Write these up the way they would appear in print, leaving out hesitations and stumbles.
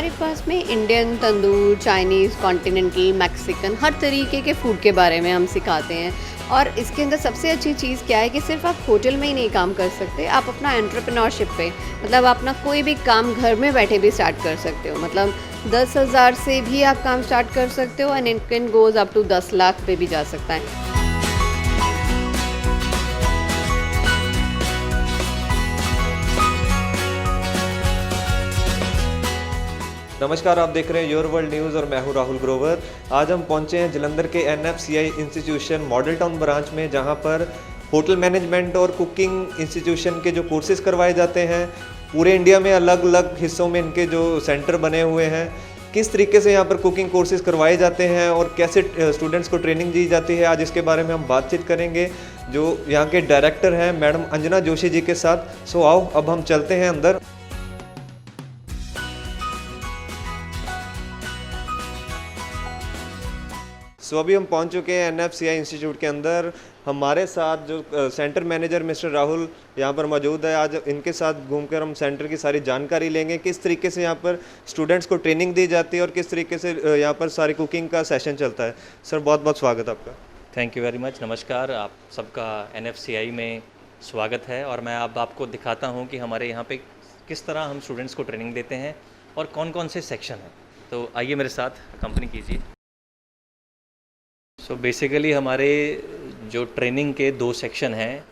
हमारे पास में इंडियन, तंदूर, Chinese, continental, Mexican हर तरीके के फ़ूड के बारे में हम सिखाते हैं। और इसके अंदर सबसे अच्छी चीज़ क्या है कि सिर्फ आप होटल में ही नहीं काम कर सकते, आप अपना एंटरप्रेन्योरशिप पे मतलब अपना कोई भी काम घर में बैठे भी स्टार्ट कर सकते हो। मतलब 10,000 से भी आप काम स्टार्ट कर सकते हो and it can goes up to 10 lakh पे भी जा सकता है। नमस्कार, आप देख रहे हैं योर वर्ल्ड न्यूज़ और मैं हूं राहुल ग्रोवर। आज हम पहुंचे हैं जलंधर के NFCI institution model town branch में, जहां पर होटल मैनेजमेंट और कुकिंग इंस्टीट्यूशन के जो कोर्सेज करवाए जाते हैं। पूरे इंडिया में अलग अलग हिस्सों में इनके जो सेंटर बने हुए हैं, किस तरीके से यहाँ पर कुकिंग कोर्सेज करवाए जाते हैं और कैसे स्टूडेंट्स को ट्रेनिंग दी जाती है, आज इसके बारे में हम बातचीत करेंगे जो यहाँ के डायरेक्टर हैं मैडम अंजना जोशी जी के साथ। सो आओ अब हम चलते हैं अंदर। अभी हम पहुंच चुके हैं NFCI इंस्टीट्यूट के अंदर। हमारे साथ जो सेंटर मैनेजर मिस्टर राहुल यहाँ पर मौजूद है। आज इनके साथ घूमकर हम सेंटर की सारी जानकारी लेंगे, किस तरीके से यहाँ पर स्टूडेंट्स को ट्रेनिंग दी जाती है और किस तरीके से यहाँ पर सारी कुकिंग का सेशन चलता है। सर, बहुत बहुत स्वागत है आपका। Thank you very much. नमस्कार, आप सबका NFCI में स्वागत है। और मैं अब आपको दिखाता हूँ कि हमारे यहाँ पे किस तरह हम स्टूडेंट्स को ट्रेनिंग देते हैं और कौन कौन से सेक्शन हैं। तो आइए मेरे साथ कंपनी कीजिए। सो बेसिकली हमारे जो ट्रेनिंग के 2 सेक्शन हैं,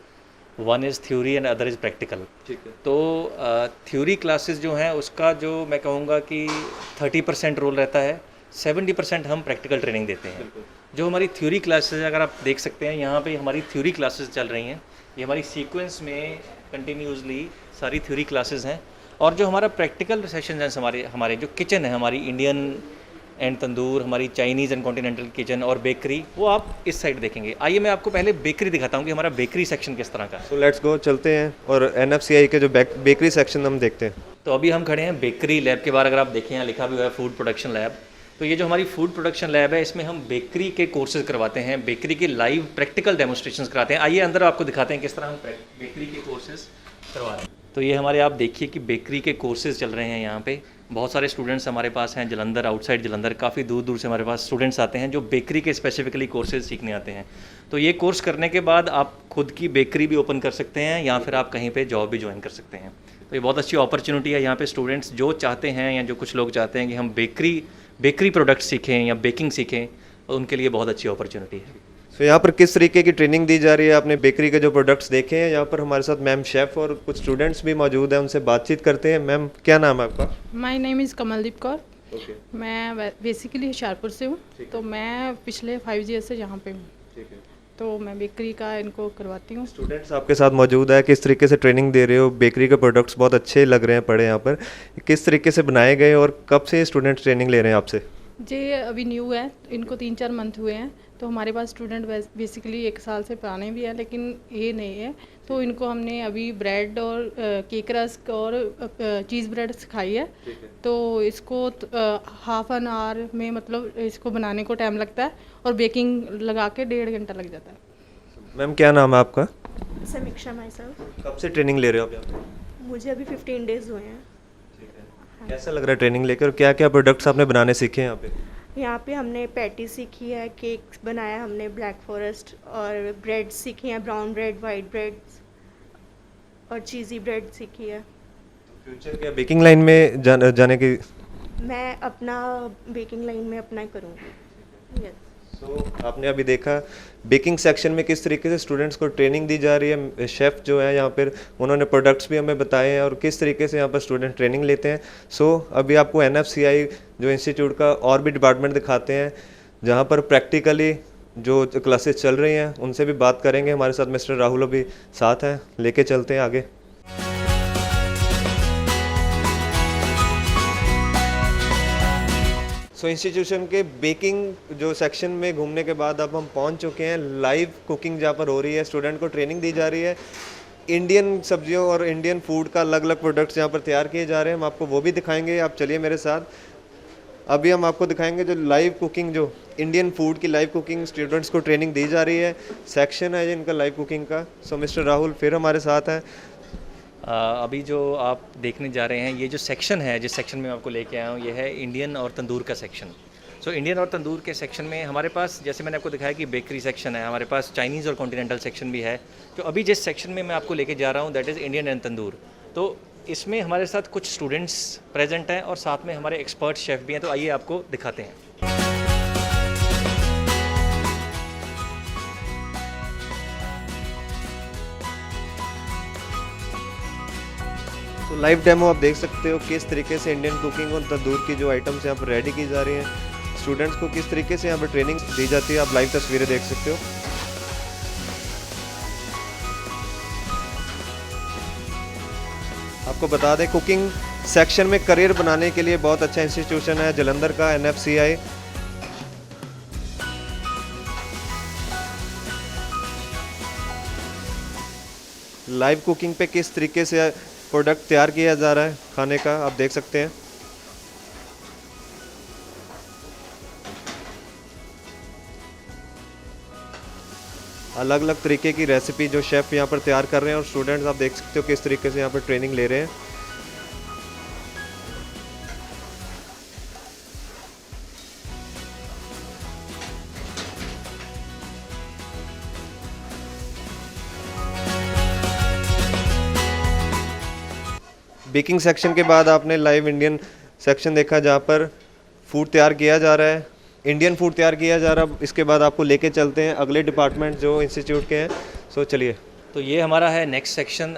one is theory and other is practical. ठीक है। तो थ्योरी क्लासेस जो हैं उसका जो मैं कहूँगा कि 30% रोल रहता है, 70% हम प्रैक्टिकल ट्रेनिंग देते हैं। जो हमारी थ्योरी क्लासेस अगर आप देख सकते हैं, यहाँ पे हमारी थ्योरी क्लासेस चल रही हैं। ये हमारी सीक्वेंस में कंटिन्यूसली सारी थ्योरी क्लासेस हैं। और जो हमारा प्रैक्टिकल सेशन हैं, हमारे जो किचन है, हमारी इंडियन एंड तंदूर, हमारी चाइनीज़ एंड कॉन्टिनेंटल किचन और बेकरी, वो आप इस साइड देखेंगे। आइए मैं आपको पहले बेकरी दिखाता हूँ कि हमारा बेकरी सेक्शन किस तरह का है। सो लेट्स गो, चलते हैं और NFCI के जो बेकरी सेक्शन हम देखते हैं। तो अभी हम खड़े हैं बेकरी लैब के बाहर। अगर आप देखें यहाँ लिखा भी हुआ है फूड प्रोडक्शन लैब। तो ये जो हमारी फूड प्रोडक्शन लैब है, इसमें हम बेकरी के कोर्सेज करवाते हैं, बेकरी के लाइव प्रैक्टिकल डेमोस्ट्रेशन कराते हैं। आइए अंदर आपको दिखाते हैं किस तरह हम बेकरी के कोर्सेज करवा रहे हैं। तो ये हमारे, आप देखिए कि बेकरी के कोर्सेज चल रहे हैं यहाँ पे। बहुत सारे स्टूडेंट्स हमारे पास हैं जलंधर, आउटसाइड जलंधर, काफ़ी दूर दूर से हमारे पास स्टूडेंट्स आते हैं जो बेकरी के स्पेसिफिकली कोर्सेज सीखने आते हैं। तो ये कोर्स करने के बाद आप खुद की बेकरी भी ओपन कर सकते हैं या फिर आप कहीं पे जॉब भी ज्वाइन कर सकते हैं। तो ये बहुत अच्छी अपॉर्चुनिटी है। यहाँ पे स्टूडेंट्स जो चाहते हैं या जो कुछ लोग चाहते हैं कि हम बेकरी प्रोडक्ट सीखें या बेकिंग सीखें, उनके लिए बहुत अच्छी अपॉर्चुनिटी है। तो यहाँ पर किस तरीके की ट्रेनिंग दी जा रही है? आपने बेकरी के जो प्रोडक्ट्स देखे हैं, यहाँ पर हमारे साथ मैम शेफ़ और कुछ स्टूडेंट्स भी मौजूद हैं, उनसे बातचीत करते हैं। मैम, क्या नाम है आपका? My name is Kamaldeep Kaur. Okay. मैं बेसिकली होशियारपुर से हूँ, तो मैं पिछले 5 ईयर से यहाँ पे हूँ। ठीक है। तो मैं बेकरी का इनको करवाती हूँ। स्टूडेंट्स आपके साथ मौजूद है, किस तरीके से ट्रेनिंग दे रहे हो? बेकरी के प्रोडक्ट्स बहुत अच्छे लग रहे हैं पड़े यहाँ पर, किस तरीके से बनाए गए और कब से स्टूडेंट्स ट्रेनिंग ले रहे हैं आपसे? जी, अभी न्यू है, इनको 3-4 मंथ हुए हैं। तो हमारे पास स्टूडेंट बेसिकली 1 साल से पुराने भी हैं, लेकिन ये नहीं है। तो इनको हमने अभी ब्रेड और केक रस्क और चीज़ ब्रेड सिखाई है। तो इसको हाफ एन आवर में, मतलब इसको बनाने को टाइम लगता है और बेकिंग लगा के 1.5 घंटा लग जाता है। मैम, क्या नाम है आपका? समीक्षा माई सेल्फ। कब से ट्रेनिंग ले रहे हो आप यहाँ पे? मुझे अभी 15 डेज़ हुए हैं। कैसा लग रहा है ट्रेनिंग लेकर और क्या क्या प्रोडक्ट्स आपने बनाने सीखे हैं यहाँ पे? यहाँ पे हमने पैटी सीखी है, केक बनाया हमने ब्लैक फॉरेस्ट, और ब्रेड सीखी हैं, ब्राउन ब्रेड, वाइट ब्रेड और चीज़ी ब्रेड सीखी है। फ्यूचर क्या बेकिंग लाइन में जाने की? मैं अपना बेकिंग लाइन में अपना करूँगी। यस। आपने अभी देखा बेकिंग सेक्शन में किस तरीके से स्टूडेंट्स को ट्रेनिंग दी जा रही है। शेफ़ जो है यहाँ पर, उन्होंने प्रोडक्ट्स भी हमें बताए हैं और किस तरीके से यहाँ पर स्टूडेंट ट्रेनिंग लेते हैं। अभी आपको NFCI जो इंस्टीट्यूट का और भी डिपार्टमेंट दिखाते हैं, जहाँ पर प्रैक्टिकली जो क्लासेस चल रही हैं उनसे भी बात करेंगे। हमारे साथ मिस्टर राहुल अभी साथ हैं, लेके चलते हैं आगे। इंस्टीट्यूशन के बेकिंग जो सेक्शन में घूमने के बाद अब हम पहुंच चुके हैं लाइव कुकिंग जहाँ पर हो रही है। स्टूडेंट को ट्रेनिंग दी जा रही है। इंडियन सब्जियों और इंडियन फूड का अलग अलग प्रोडक्ट्स यहाँ पर तैयार किए जा रहे हैं। हम आपको वो भी दिखाएंगे, आप चलिए मेरे साथ। अभी हम आपको दिखाएंगे जो लाइव कुकिंग, जो इंडियन फूड की लाइव कुकिंग स्टूडेंट्स को ट्रेनिंग दी जा रही है। सेक्शन है इनका लाइव कुकिंग का। मिस्टर राहुल फिर हमारे साथ हैं। अभी जो आप देखने जा रहे हैं, ये जो सेक्शन है, जिस सेक्शन में मैं आपको लेके आया हूँ, ये है इंडियन और तंदूर का सेक्शन। सो इंडियन और तंदूर के सेक्शन में हमारे पास, जैसे मैंने आपको दिखाया कि बेकरी सेक्शन है, हमारे पास चाइनीज़ और कॉन्टिनेंटल सेक्शन भी है। तो अभी जिस सेक्शन में मैं आपको लेके जा रहा हूँ, दैट इज़ इंडियन एंड तंदूर। तो इसमें हमारे साथ कुछ स्टूडेंट्स प्रेजेंट हैं और साथ में हमारे एक्सपर्ट शेफ़ भी हैं। तो आइए आपको दिखाते हैं। तो लाइव डेमो आप देख सकते हो किस तरीके से इंडियन कुकिंग और तंदूर की जो आइटम्स यहाँ पर रेडी की जा रही हैं, स्टूडेंट्स को किस तरीके से यहाँ पर ट्रेनिंग दी जाती है, आप लाइव तस्वीरें देख सकते हो। आपको बता दें, कुकिंग सेक्शन में करियर बनाने के लिए बहुत अच्छा इंस्टीट्यूशन है जालंधर का NFCI। लाइव कुकिंग पे किस तरीके से प्रोडक्ट तैयार किया जा रहा है खाने का, आप देख सकते हैं। अलग अलग तरीके की रेसिपी जो शेफ़ यहाँ पर तैयार कर रहे हैं और स्टूडेंट्स आप देख सकते हो किस तरीके से यहाँ पर ट्रेनिंग ले रहे हैं। बेकिंग सेक्शन के बाद आपने लाइव इंडियन सेक्शन देखा जहाँ पर फूड तैयार किया जा रहा है, इंडियन फूड तैयार किया जा रहा है। इसके बाद आपको लेके चलते हैं अगले डिपार्टमेंट जो इंस्टीट्यूट के हैं। सो चलिए। तो ये हमारा है नेक्स्ट सेक्शन।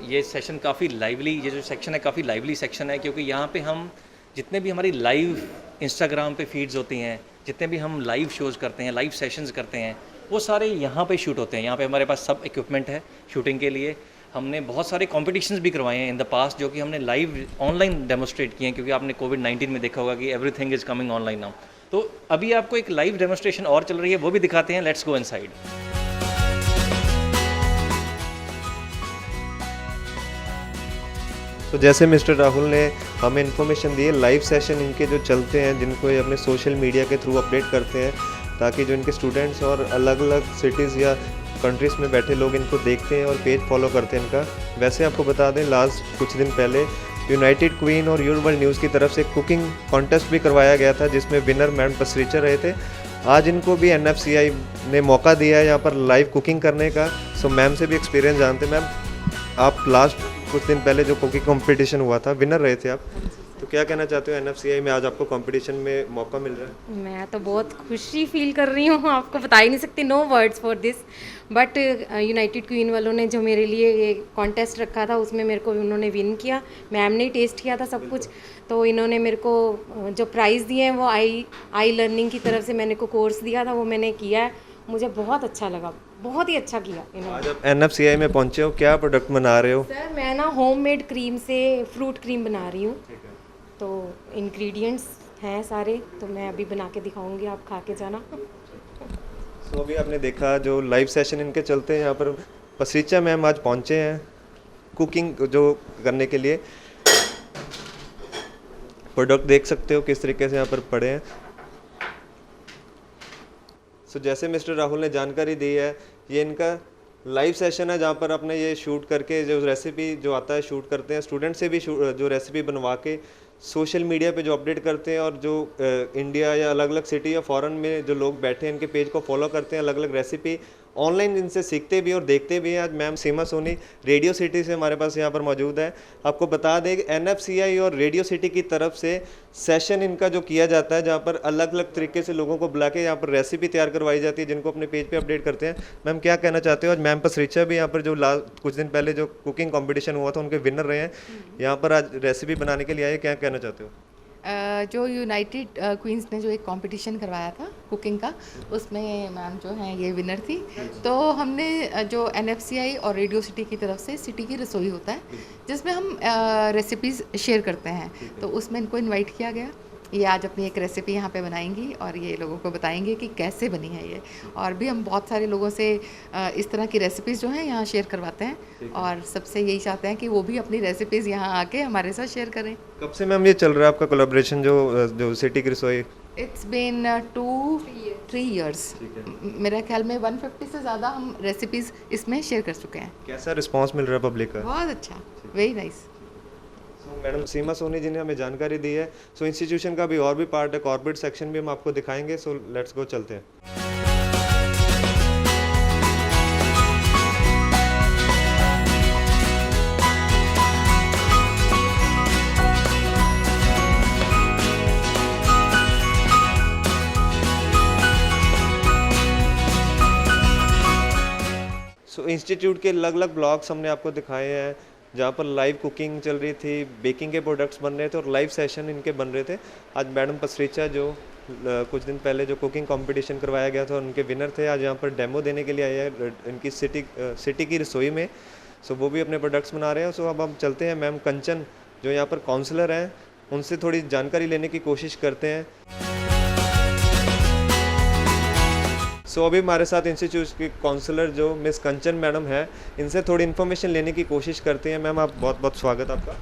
ये सेशन काफ़ी लाइवली, ये जो सेक्शन है काफ़ी लाइवली सेक्शन है, क्योंकि यहाँ पे हम जितने भी हमारी लाइव इंस्टाग्राम पे फीड्स होती हैं, जितने भी हम लाइव शोज़ करते हैं, लाइव सेशंस करते हैं, वो सारे यहाँ पे शूट होते हैं। यहाँ पे हमारे पास सब इक्विपमेंट है शूटिंग के लिए। हमने बहुत सारे कॉम्पिटिशन्स भी करवाए हैं इन द पास्ट, जो कि हमने लाइव ऑनलाइन डेमोस्ट्रेट किए हैं, क्योंकि आपने कोविड-19 में देखा होगा कि everything is coming online now. तो अभी आपको एक लाइव डेमोस्ट्रेशन और चल रही है, वो भी दिखाते हैं। Let's go inside. तो जैसे मिस्टर राहुल ने हमें इन्फॉर्मेशन दी है, लाइव सेशन इनके जो चलते हैं, जिनको ये अपने सोशल मीडिया के थ्रू अपडेट करते हैं, ताकि जो इनके स्टूडेंट्स और अलग अलग सिटीज़ या कंट्रीज़ में बैठे लोग इनको देखते हैं और पेज फॉलो करते हैं इनका। वैसे आपको बता दें, लास्ट कुछ दिन पहले यूनाइटेड क्वीन और योर वर्ल्ड न्यूज़ की तरफ से कुकिंग कॉन्टेस्ट भी करवाया गया था, जिसमें विनर मैम पसरीचा रहे थे। आज इनको भी NFCI ने मौका दिया है यहाँ पर लाइव कुकिंग करने का। सो मैम से भी एक्सपीरियंस जानते हैं। मैम, आप लास्ट कुछ दिन पहले जो कुकिंग कंपटीशन हुआ था, विनर रहे थे आप, तो क्या कहना चाहते हो? NFCI में आज आपको कंपटीशन में मौका मिल रहा है। मैं तो बहुत खुशी फील कर रही हूँ, आपको बता ही नहीं सकती, no words for this. But united queen वालों ने जो मेरे लिए ये कॉन्टेस्ट रखा था, उसमें मेरे को उन्होंने विन किया। मैम ने टेस्ट किया था सब कुछ, तो इन्होंने मेरे को जो प्राइज़ दिए हैं वो आई लर्निंग की तरफ से मैंने को कोर्स दिया था, वो मैंने किया है। मुझे बहुत अच्छा लगा, बहुत ही अच्छा किया इन्होंने। आज आप NFCI में पहुँचे हो, क्या प्रोडक्ट बना रहे हो? सर मैं ना होममेड क्रीम से फ्रूट क्रीम बना रही हूँ। तो इंग्रेडिएंट्स हैं सारे, तो मैं अभी बना के दिखाऊंगी, आप खा के जाना। तो अभी आपने देखा जो लाइव सेशन इनके चलते हैं, यहाँ पर पसरीचा मैम आज पहुँचे हैं कुकिंग जो करने के लिए। प्रोडक्ट देख सकते हो किस तरीके से यहाँ पर पड़े हैं। सो जैसे मिस्टर राहुल ने जानकारी दी है, ये इनका लाइव सेशन है जहाँ पर अपने ये शूट करके जो रेसिपी जो आता है शूट करते हैं, स्टूडेंट से भी जो रेसिपी बनवा के सोशल मीडिया पे जो अपडेट करते हैं, और जो इंडिया या अलग अलग सिटी या फॉरेन में जो लोग बैठे हैं इनके पेज को फॉलो करते हैं, अलग अलग रेसिपी ऑनलाइन इनसे सीखते भी और देखते भी हैं। आज मैम सीमा सोनी रेडियो सिटी से हमारे पास यहाँ पर मौजूद है। आपको बता दें NFCI और रेडियो सिटी की तरफ से सेशन इनका जो किया जाता है, जहाँ पर अलग अलग तरीके से लोगों को बुला के यहाँ पर रेसिपी तैयार करवाई जाती है, जिनको अपने पेज पे अपडेट करते हैं। मैम, क्या कहना चाहते हो? आज मैम पसरीचा भी यहाँ पर जो लास्ट कुछ दिन पहले जो कुकिंग कॉम्पिटिशन हुआ था उनके विनर रहे हैं, यहाँ पर आज रेसिपी बनाने के लिए आए, क्या कहना चाहते हो? जो यूनाइटेड क्वींस ने जो एक कंपटीशन करवाया था कुकिंग का, उसमें मैम जो हैं ये विनर थी। तो हमने जो NFCI और रेडियो सिटी की तरफ से सिटी की रसोई होता है, जिसमें हम रेसिपीज़ शेयर करते हैं, तो उसमें इनको इनवाइट किया गया। ये आज अपनी एक रेसिपी यहाँ पे बनाएंगी और ये लोगों को बताएंगे कि कैसे बनी है ये। और भी हम बहुत सारे लोगों से इस तरह की रेसिपीज़ जो हैं यहाँ शेयर करवाते हैं, और सबसे यही चाहते हैं कि वो भी अपनी रेसिपीज़ यहाँ आके हमारे साथ शेयर करें। कब से मैम ये चल रहा है आपका कोलैबोरेशन जो सिटी की रसोई? It's been 2 3 years. मेरा ख्याल में 150 से ज़्यादा हम रेसिपीज़ इसमें शेयर कर चुके हैं। कैसा रिस्पांस मिल रहा है पब्लिक का? बहुत अच्छा, वेरी नाइस। मैडम सीमा सोनी जी ने हमें जानकारी दी है। सो इंस्टीट्यूशन का भी और भी पार्ट है, कॉर्पोरेट सेक्शन भी हम आपको दिखाएंगे। सो लेट्स गो, चलते हैं। सो इंस्टीट्यूट के अलग अलग ब्लॉग्स हमने आपको दिखाए हैं, जहाँ पर लाइव कुकिंग चल रही थी, बेकिंग के प्रोडक्ट्स बन रहे थे और लाइव सेशन इनके बन रहे थे। आज मैडम पसरीचा जो कुछ दिन पहले जो कुकिंग कंपटीशन करवाया गया था उनके विनर थे, आज यहाँ पर डेमो देने के लिए आए हैं इनकी सिटी की रसोई में। सो वो भी अपने प्रोडक्ट्स बना रहे हैं। सो अब हम चलते हैं, मैम कंचन जो यहाँ पर काउंसलर हैं उनसे थोड़ी जानकारी लेने की कोशिश करते हैं। सो अभी हमारे साथ इंस्टीट्यूट की काउंसलर जो मिस कंचन मैडम है, इनसे थोड़ी इन्फॉर्मेशन लेने की कोशिश करते हैं। मैम, आप बहुत बहुत स्वागत आपका।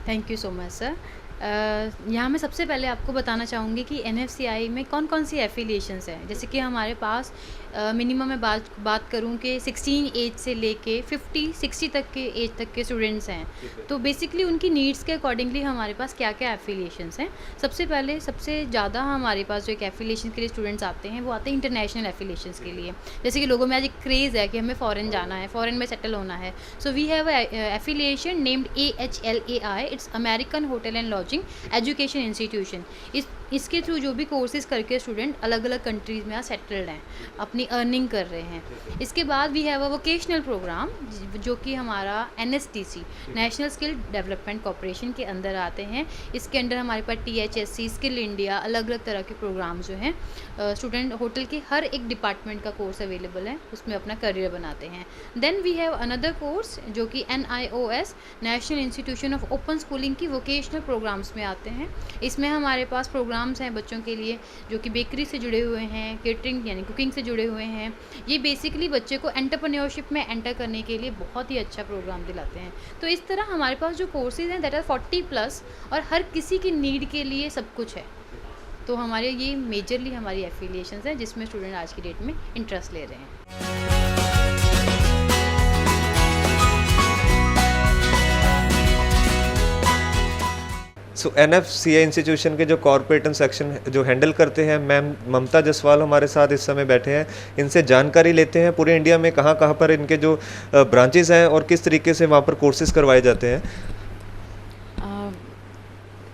Thank you so much sir. यहाँ मैं सबसे पहले आपको बताना चाहूँगी कि NFCI में कौन कौन सी एफिलिएशंस हैं। जैसे कि हमारे पास मिनिमम मैं बात करूँ कि 16 एज से लेके 50-60 तक के एज तक के स्टूडेंट्स हैं। तो बेसिकली उनकी नीड्स के अकॉर्डिंगली हमारे पास क्या क्या एफिलिएशंस हैं। सबसे पहले सबसे ज़्यादा हमारे पास जो एक एफिलिएशन के लिए स्टूडेंट्स आते हैं वो आते हैं इंटरनेशनल एफिलिएशंस के लिए। जैसे कि लोगों में आज एक क्रेज़ है कि हमें फ़ॉरेन जाना है, फ़ॉरेन में सेटल होना है। So we have affiliation named AHLAI, it's American hotel and lodging education institution. इसके थ्रू जो भी कोर्सेज़ करके स्टूडेंट अलग अलग कंट्रीज़ में सेटल्ड हैं, अपनी अर्निंग कर रहे हैं। इसके बाद we have a vocational program जो कि हमारा NSDC national skill development corporation के अंदर आते हैं। इसके अंदर हमारे पास THSC, स्किल इंडिया, अलग अलग तरह के प्रोग्राम जो हैं स्टूडेंट होटल के हर एक डिपार्टमेंट का कोर्स अवेलेबल है, उसमें अपना करियर बनाते हैं। Then we have another course जो कि NIOS national institution of open schooling की वोकेशनल प्रोग्राम्स में आते हैं। इसमें हमारे पास प्रोग्राम्स हैं बच्चों के लिए जो कि बेकरी से जुड़े हुए हैं, केटरिंग यानी कुकिंग से जुड़े हुए हैं। ये बेसिकली बच्चे को एंटरप्रेन्योरशिप में एंटर करने के लिए बहुत ही अच्छा प्रोग्राम दिलाते हैं। तो इस तरह हमारे पास जो कोर्सेज़ हैं दैट आर 40+ और हर किसी की नीड के लिए सब कुछ है। तो हमारे ये मेजरली हमारी एफिलिएशंस हैं जिसमें स्टूडेंट आज की डेट में इंटरेस्ट ले रहे हैं। सो NFCI इंस्टीट्यूशन के जो कॉर्पोरेट सेक्शन जो हैंडल करते हैं मैम ममता जसवाल हमारे साथ इस समय बैठे हैं। इनसे जानकारी लेते हैं पूरे इंडिया में कहाँ कहाँ पर इनके जो ब्रांचेस हैं और किस तरीके से वहाँ पर कोर्सेज करवाए जाते हैं।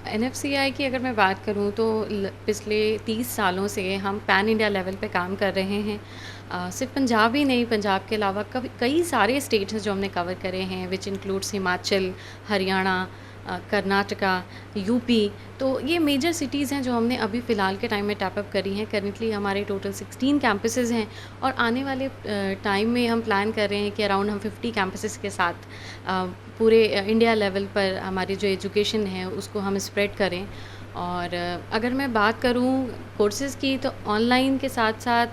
NFCI की अगर मैं बात करूं तो पिछले 30 सालों से हम पैन इंडिया लेवल पे काम कर रहे हैं। सिर्फ पंजाब ही नहीं, पंजाब के अलावा कई सारे स्टेट्स हैं जो हमने कवर करे हैं, which includes Himachal, Haryana, Karnataka, UP. तो ये मेजर सिटीज़ हैं जो हमने अभी फ़िलहाल के टाइम में टैपअप करी हैं। करंटली हमारे टोटल 16 कैंपसेस हैं और आने वाले टाइम में हम प्लान कर रहे हैं कि अराउंड हम 50 कैंपसेस के साथ पूरे इंडिया लेवल पर हमारी जो एजुकेशन है उसको हम स्प्रेड करें। और अगर मैं बात करूं कोर्सेज़ की तो ऑनलाइन के साथ साथ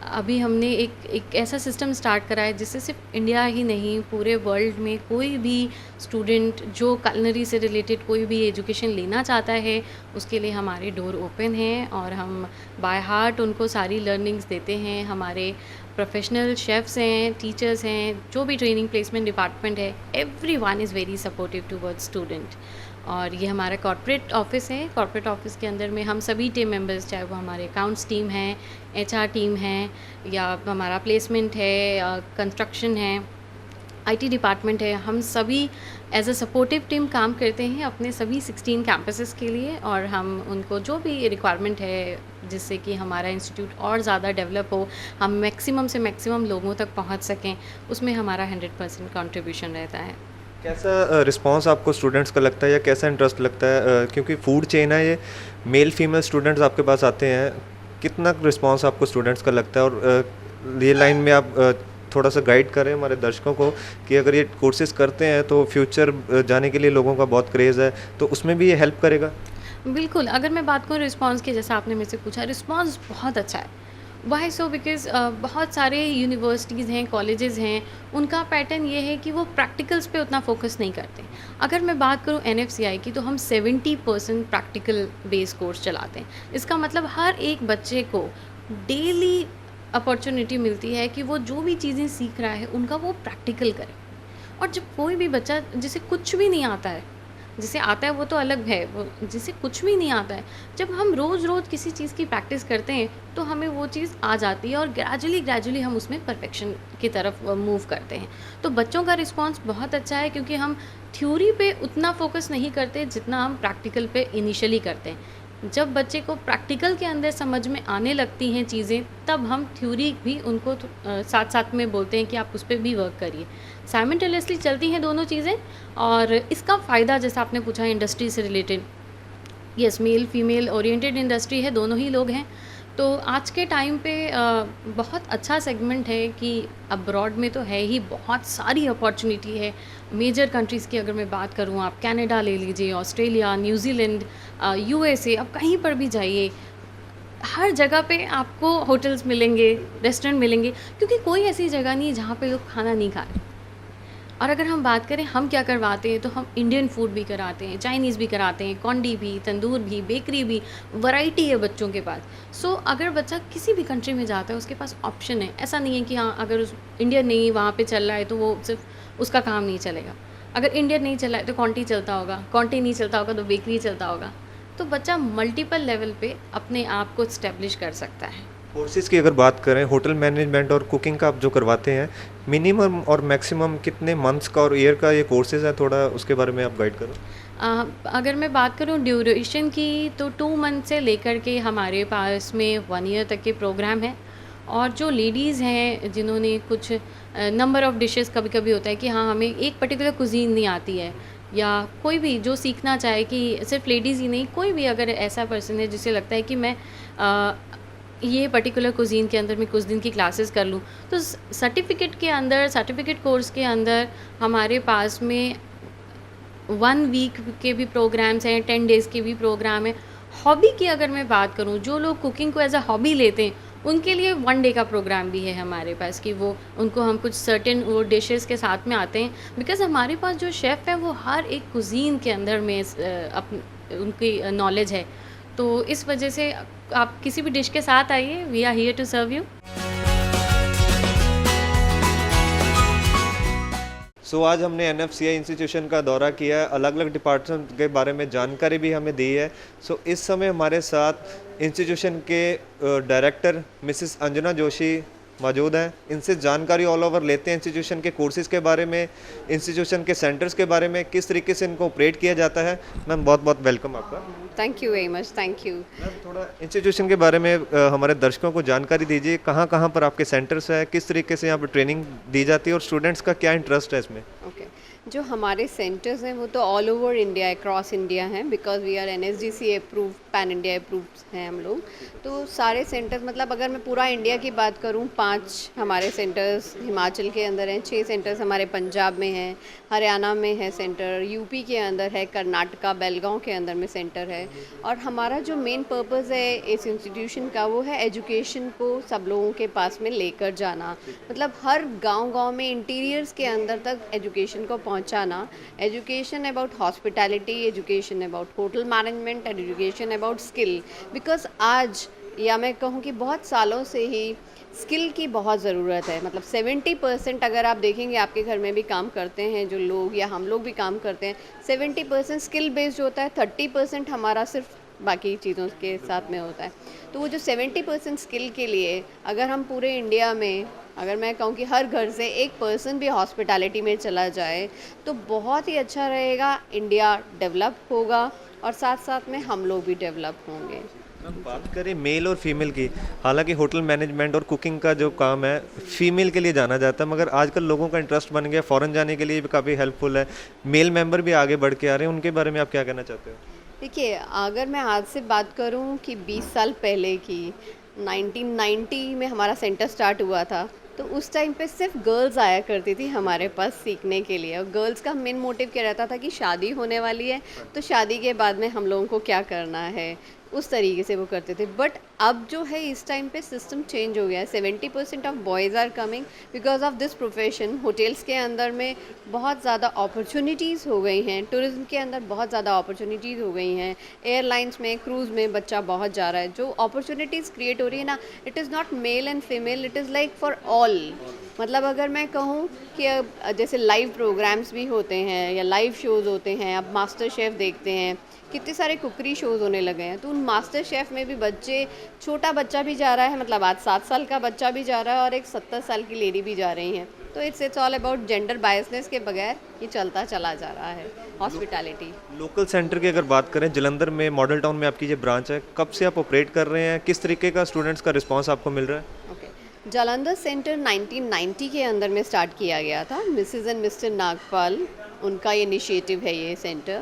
अभी हमने एक ऐसा सिस्टम स्टार्ट करा है जिससे सिर्फ इंडिया ही नहीं पूरे वर्ल्ड में कोई भी स्टूडेंट जो कुलिनरी से रिलेटेड कोई भी एजुकेशन लेना चाहता है उसके लिए हमारे डोर ओपन हैं और हम बाय हार्ट उनको सारी लर्निंग्स देते हैं। हमारे प्रोफेशनल शेफ़्स हैं, टीचर्स हैं, जो भी ट्रेनिंग प्लेसमेंट डिपार्टमेंट है, everyone is very supportive towards student. और ये हमारा कॉर्पोरेट ऑफिस है। कॉर्पोरेट ऑफिस के अंदर में हम सभी टीम मेंबर्स, चाहे वो हमारे अकाउंट्स टीम है, HR टीम है, या हमारा प्लेसमेंट है, कंस्ट्रक्शन है, IT डिपार्टमेंट है, हम सभी एज अ सपोर्टिव टीम काम करते हैं अपने सभी 16 कैंपसेस के लिए। और हम उनको जो भी रिक्वायरमेंट है जिससे कि हमारा इंस्टीट्यूट और ज़्यादा डेवलप हो, हम मैक्सिमम से मैक्सिमम लोगों तक पहुंच सकें, उसमें हमारा 100% कंट्रीब्यूशन रहता है। कैसा रिस्पांस आपको स्टूडेंट्स का लगता है या कैसा इंटरेस्ट लगता है, क्योंकि फूड चेन है ये, मेल फीमेल स्टूडेंट्स आपके पास आते हैं, कितना रिस्पांस आपको स्टूडेंट्स का लगता है? और ये लाइन में आप थोड़ा सा गाइड करें हमारे दर्शकों को कि अगर ये कोर्सेज करते हैं तो फ्यूचर जाने के लिए लोगों का बहुत क्रेज़ है, तो उसमें भी ये हेल्प करेगा? बिल्कुल। अगर मैं बात करूँ रिस्पांस की, जैसा आपने मुझसे पूछा, रिस्पांस बहुत अच्छा है। Y so? बिकॉज़ बहुत सारे यूनिवर्सिटीज़ हैं, कॉलेजेस हैं, उनका पैटर्न ये है कि वो प्रैक्टिकल्स पे उतना फोकस नहीं करते। अगर मैं बात करूँ NFCI की तो हम 70% प्रैक्टिकल बेस कोर्स चलाते हैं। इसका मतलब हर एक बच्चे को डेली अपॉर्चुनिटी मिलती है कि वो जो भी चीज़ें सीख रहा है उनका वो प्रैक्टिकल करे। और जब कोई भी बच्चा जिसे कुछ भी नहीं आता है, जिसे आता है वो तो अलग है, वो जिसे कुछ भी नहीं आता है, जब हम रोज़ रोज़ किसी चीज़ की प्रैक्टिस करते हैं तो हमें वो चीज़ आ जाती है और ग्रेजुअली हम उसमें परफेक्शन की तरफ मूव करते हैं। तो बच्चों का रिस्पांस बहुत अच्छा है, क्योंकि हम थ्योरी पे उतना फोकस नहीं करते जितना हम प्रैक्टिकल पे इनिशियली करते हैं। जब बच्चे को प्रैक्टिकल के अंदर समझ में आने लगती हैं चीज़ें, तब हम थ्योरी भी उनको साथ साथ में बोलते हैं कि आप उस पर भी वर्क करिए। साइमल्टेनियसली चलती हैं दोनों चीज़ें, और इसका फ़ायदा जैसा आपने पूछा इंडस्ट्री से related, yes, male female oriented industry है, दोनों ही लोग हैं। तो आज के टाइम पे बहुत अच्छा सेगमेंट है कि अब्रॉड में तो है ही, बहुत सारी अपॉर्चुनिटी है। मेजर कंट्रीज़ की अगर मैं बात करूँ, आप कनाडा ले लीजिए, ऑस्ट्रेलिया, न्यूजीलैंड, यूएसए, अब कहीं पर भी जाइए, हर जगह पे आपको होटल्स मिलेंगे, रेस्टोरेंट मिलेंगे, क्योंकि कोई ऐसी जगह नहीं है जहाँ पे लोग खाना नहीं खा रहे। और अगर हम बात करें हम क्या करवाते हैं, तो हम इंडियन फूड भी कराते हैं, चाइनीज़ भी कराते हैं, कॉन्डी भी, तंदूर भी, बेकरी भी, वैरायटी है बच्चों के पास। सो अगर बच्चा किसी भी कंट्री में जाता है उसके पास ऑप्शन है। ऐसा नहीं है कि हाँ, अगर उस इंडियन नहीं वहाँ पे चल रहा है तो वो सिर्फ उसका काम नहीं चलेगा। अगर इंडियन नहीं चल रहा है तो कॉन्टी चलता होगा, कॉन्टी नहीं चलता होगा तो बेकरी चलता होगा। तो बच्चा मल्टीपल लेवल पे अपने आप को इस्टेब्लिश कर सकता है। कोर्सेज़ की अगर बात करें, होटल मैनेजमेंट और कुकिंग का आप जो करवाते हैं, मिनिमम और मैक्सिमम कितने मंथ्स का और ईयर का ये कोर्सेज़ है, थोड़ा उसके बारे में आप गाइड करो। अगर मैं बात करूं ड्यूरेशन की, तो 2 मंथ से लेकर के हमारे पास में 1 ईयर तक के प्रोग्राम है। और जो लेडीज़ हैं जिन्होंने कुछ नंबर ऑफ़ डिशेस, कभी कभी होता है कि हाँ हमें एक पर्टिकुलर कुजीन नहीं आती है, या कोई भी जो सीखना चाहे, कि सिर्फ लेडीज़ ही नहीं, कोई भी अगर ऐसा पर्सन है जिसे लगता है कि मैं ये पर्टिकुलर कुजीन के अंदर मैं कुछ दिन की क्लासेस कर लूँ, तो सर्टिफिकेट कोर्स के अंदर हमारे पास में 1 वीक के भी प्रोग्राम्स हैं, 10 डेज़ के भी प्रोग्राम है। हॉबी की अगर मैं बात करूँ, जो लोग कुकिंग को एज अ हॉबी लेते हैं उनके लिए 1 डे का प्रोग्राम भी है हमारे पास, कि वो उनको हम कुछ सर्टेन वो डिशेस के साथ में आते हैं। बिकॉज़ हमारे पास जो शेफ़ है वो हर एक कुजीन के अंदर में उनकी नॉलेज है। तो इस वजह से आप किसी भी डिश के साथ आइए, we are here to serve you. So आज हमने NFCI इंस्टीट्यूशन का दौरा किया है, अलग अलग डिपार्टमेंट के बारे में जानकारी भी हमें दी है। सो इस समय हमारे साथ इंस्टीट्यूशन के डायरेक्टर मिसेस अंजना जोशी मौजूद हैं। इनसे जानकारी ऑल ओवर लेते हैं इंस्टीट्यूशन के कोर्सेज़ के बारे में, इंस्टीट्यूशन के सेंटर्स के बारे में, किस तरीके से इनको ऑपरेट किया जाता है। मैम बहुत बहुत वेलकम आपका। Thank you very much, thank you. Ma'am थोड़ा इंस्टीट्यूशन के बारे में हमारे दर्शकों को जानकारी दीजिए, कहाँ कहाँ पर आपके सेंटर्स हैं, किस तरीके से यहाँ पर ट्रेनिंग दी जाती है और स्टूडेंट्स का क्या इंटरेस्ट है इसमें। ओके, जो हमारे सेंटर्स हैं वो तो all over India, across India हैं, because we are NSDC approve, pan India approved हैं हम लोग। तो सारे सेंटर्स, मतलब अगर मैं पूरा इंडिया की बात करूं, 5 हमारे सेंटर्स हिमाचल के अंदर हैं, 6 सेंटर्स हमारे पंजाब में हैं, हरियाणा में है सेंटर, यूपी के अंदर है, कर्नाटका बेलगांव के अंदर में सेंटर है। और हमारा जो मेन पर्पस है इस इंस्टीट्यूशन का वो है एजुकेशन को सब लोगों के पास में लेकर जाना, मतलब हर गांव में इंटीरियर्स के अंदर तक एजुकेशन को पहुंचाना। Education about hospitality, education about hotel management, education about skill. Because आज, या मैं कहूँ कि बहुत सालों से ही स्किल की बहुत ज़रूरत है। मतलब 70% अगर आप देखेंगे, आपके घर में भी काम करते हैं जो लोग, या हम लोग भी काम करते हैं, 70% स्किल बेस्ड होता है, 30% हमारा सिर्फ बाकी चीज़ों के साथ में होता है। तो वो जो 70% स्किल के लिए, अगर हम पूरे इंडिया में, अगर मैं कहूँ कि हर घर से एक पर्सन भी हॉस्पिटैलिटी में चला जाए तो बहुत ही अच्छा रहेगा, इंडिया डेवलप होगा और साथ साथ में हम लोग भी डेवलप होंगे। बात करें मेल और फीमेल की, हालांकि होटल मैनेजमेंट और कुकिंग का जो काम है फीमेल के लिए जाना जाता है, मगर आजकल लोगों का इंटरेस्ट बन गया, फ़ॉरेन जाने के लिए भी काफ़ी हेल्पफुल है, मेल मेंबर भी आगे बढ़ के आ रहे हैं, उनके बारे में आप क्या कहना चाहते हो। देखिए, अगर मैं आज से बात करूं कि 20 साल पहले की, 1990 में हमारा सेंटर स्टार्ट हुआ था, तो उस टाइम पे सिर्फ गर्ल्स आया करती थी हमारे पास सीखने के लिए। और गर्ल्स का मेन मोटिव क्या रहता था कि शादी होने वाली है तो शादी के बाद में हम लोगों को क्या करना है, उस तरीके से वो करते थे। बट अब जो है इस टाइम पे सिस्टम चेंज हो गया है। 70% of boys are coming because of this profession. Hotels के अंदर में बहुत ज़्यादा अपॉर्चुनिटीज़ हो गई हैं, टूरिज्म के अंदर बहुत ज़्यादा अपॉर्चुनिटीज़ हो गई हैं, एयरलाइंस में, क्रूज़ में बच्चा बहुत जा रहा है। जो अपॉर्चुनिटीज़ क्रिएट हो रही है ना, it is not male and female, it is like for all. मतलब अगर मैं कहूँ कि अब जैसे लाइव प्रोग्राम्स भी होते हैं या लाइव शोज़ होते हैं, अब मास्टर शेफ़ देखते हैं, कितने सारे कुकरी शोज़ होने लगे हैं, तो उन मास्टर शेफ़ में भी बच्चे, छोटा बच्चा भी जा रहा है, मतलब आज 7 साल का बच्चा भी जा रहा है और एक 70 साल की लेडी भी जा रही हैं। तो it's all about gender biasness के बगैर ये चलता चला जा रहा है हॉस्पिटैलिटी। लोकल सेंटर की अगर बात करें, जलंधर में मॉडल टाउन में आपकी ये ब्रांच है, कब से आप ऑपरेट कर रहे हैं, किस तरीके का स्टूडेंट्स का रिस्पांस आपको मिल रहा है? ओके, जालंधर सेंटर 1990 के अंदर में स्टार्ट किया गया था। मिसेस एंड मिस्टर नागपाल, उनका ये इनिशिएटिव है ये सेंटर,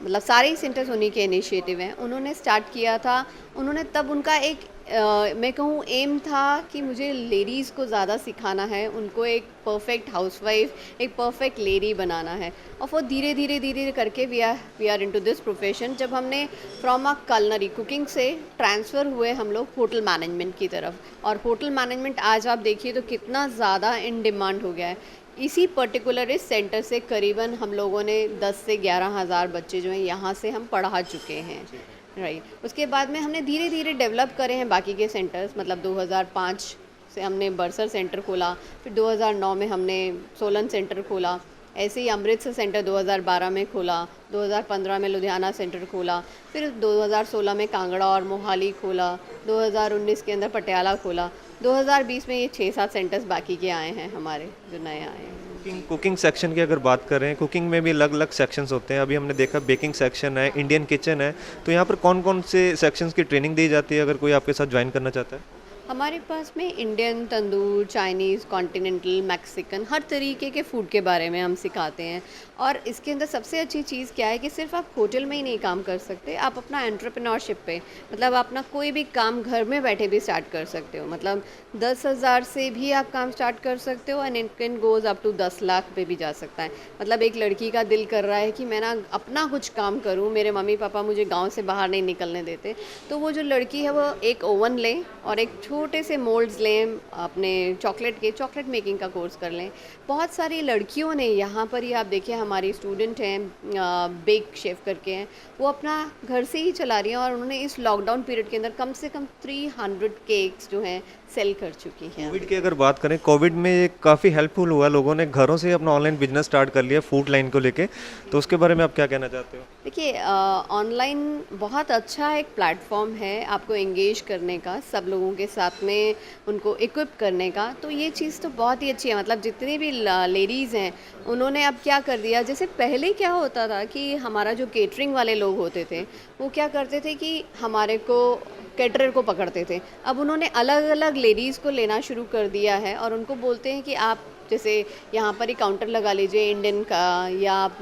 मतलब सारे ही सेंटर्स उन्हीं के इनिशिएटिव हैं। उन्होंने स्टार्ट किया था, उन्होंने तब उनका एक मैं कहूँ एम था कि मुझे लेडीज़ को ज़्यादा सिखाना है, उनको एक परफेक्ट हाउसवाइफ, एक परफेक्ट लेडी बनाना है। और वो धीरे धीरे करके we are into this profession. जब हमने फ्रॉम अ कलनरी कुकिंग से ट्रांसफ़र हुए हम लोग होटल मैनेजमेंट की तरफ, और होटल मैनेजमेंट आज आप देखिए तो कितना ज़्यादा इन डिमांड हो गया है। इसी पर्टिकुलर इस सेंटर से करीबन हम लोगों ने 10 से 11 हज़ार बच्चे जो हैं यहाँ से हम पढ़ा चुके हैं, राइट। उसके बाद में हमने धीरे धीरे डेवलप करे हैं बाकी के सेंटर्स, मतलब 2005 से हमने बरसर सेंटर खोला, फिर 2009 में हमने सोलन सेंटर खोला, ऐसे ही अमृतसर सेंटर 2012 में खोला, 2015 में लुधियाना सेंटर खोला, फिर 2016 में कांगड़ा और मोहाली खोला, 2019 के अंदर पटियाला खोला, 2020 में ये 6-7 सेंटर्स बाकी के आए हैं हमारे जो नए आए हैं। कुकिंग सेक्शन की अगर बात करें, कुकिंग में भी अलग अलग सेक्शंस होते हैं। अभी हमने देखा बेकिंग सेक्शन है, इंडियन किचन है, तो यहाँ पर कौन कौन से सेक्शंस की ट्रेनिंग दी जाती है अगर कोई आपके साथ ज्वाइन करना चाहता है? हमारे पास में इंडियन, तंदूर, चाइनीज़, कॉन्टिनेंटल, मैक्सिकन, हर तरीके के फ़ूड के बारे में हम सिखाते हैं। और इसके अंदर सबसे अच्छी चीज़ क्या है कि सिर्फ आप होटल में ही नहीं काम कर सकते, आप अपना एंटरप्रेन्योरशिप पे, मतलब अपना कोई भी काम घर में बैठे भी स्टार्ट कर सकते हो। मतलब 10,000 से भी आप काम स्टार्ट कर सकते हो and it can goes up to 10 lakh पे भी जा सकता है। मतलब एक लड़की का दिल कर रहा है कि मैं ना अपना कुछ काम करूँ, मेरे मम्मी पापा मुझे गाँव से बाहर नहीं निकलने देते, तो वो जो लड़की है वो एक ओवन लें और एक छोटे से मोल्ड्स लें, अपने चॉकलेट मेकिंग का कोर्स कर लें। बहुत सारी लड़कियों ने यहाँ पर ही, आप देखिए हमारी स्टूडेंट हैं बेक शेफ करके हैं, वो अपना घर से ही चला रही हैं और उन्होंने इस लॉकडाउन पीरियड के अंदर कम से कम 300 केक्स जो हैं सेल कर चुकी हैं। कोविड की अगर बात करें, कोविड में ये काफ़ी हेल्पफुल हुआ, लोगों ने घरों से अपना ऑनलाइन बिजनेस स्टार्ट कर लिया फूड लाइन को लेके, तो उसके बारे में आप क्या कहना चाहते हो? देखिए, ऑनलाइन बहुत अच्छा एक प्लेटफॉर्म है आपको एंगेज करने का, सब लोगों के साथ में उनको इक्विप करने का, तो ये चीज़ तो बहुत ही अच्छी है। मतलब जितनी भी लेडीज़ हैं उन्होंने अब क्या कर दिया, जैसे पहले क्या होता था कि हमारा जो केटरिंग वाले लोग होते थे वो क्या करते थे कि हमारे को कैटरर को पकड़ते थे। अब उन्होंने अलग अलग लेडीज़ को लेना शुरू कर दिया है और उनको बोलते हैं कि आप जैसे यहाँ पर ही काउंटर लगा लीजिए इंडियन का, या आप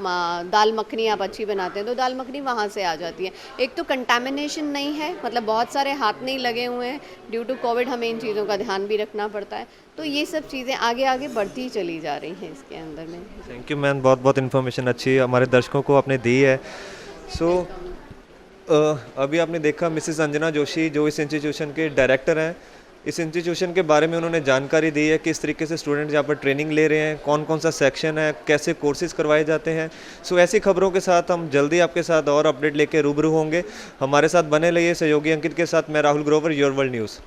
दाल मखनी आप अच्छी बनाते हैं तो दाल मखनी वहाँ से आ जाती है। एक तो कंटामिनेशन नहीं है, मतलब बहुत सारे हाथ नहीं लगे हुए हैं, ड्यू टू कोविड हमें इन चीज़ों का ध्यान भी रखना पड़ता है। तो ये सब चीज़ें आगे आगे बढ़ती चली जा रही हैं इसके अंदर में। थैंक यू मैम, बहुत बहुत इन्फॉर्मेशन अच्छी हमारे दर्शकों को आपने दी है। सो अभी आपने देखा मिसेस अंजना जोशी जो इस इंस्टीट्यूशन के डायरेक्टर हैं, इस इंस्टीट्यूशन के बारे में उन्होंने जानकारी दी है, किस तरीके से स्टूडेंट यहाँ पर ट्रेनिंग ले रहे हैं, कौन कौन सा सेक्शन है, कैसे कोर्सेज करवाए जाते हैं। सो ऐसी खबरों के साथ हम जल्दी आपके साथ और अपडेट लेके रूबरू होंगे। हमारे साथ बने रहिए सहयोगी अंकित के साथ। मैं Rahul Grover, your world news.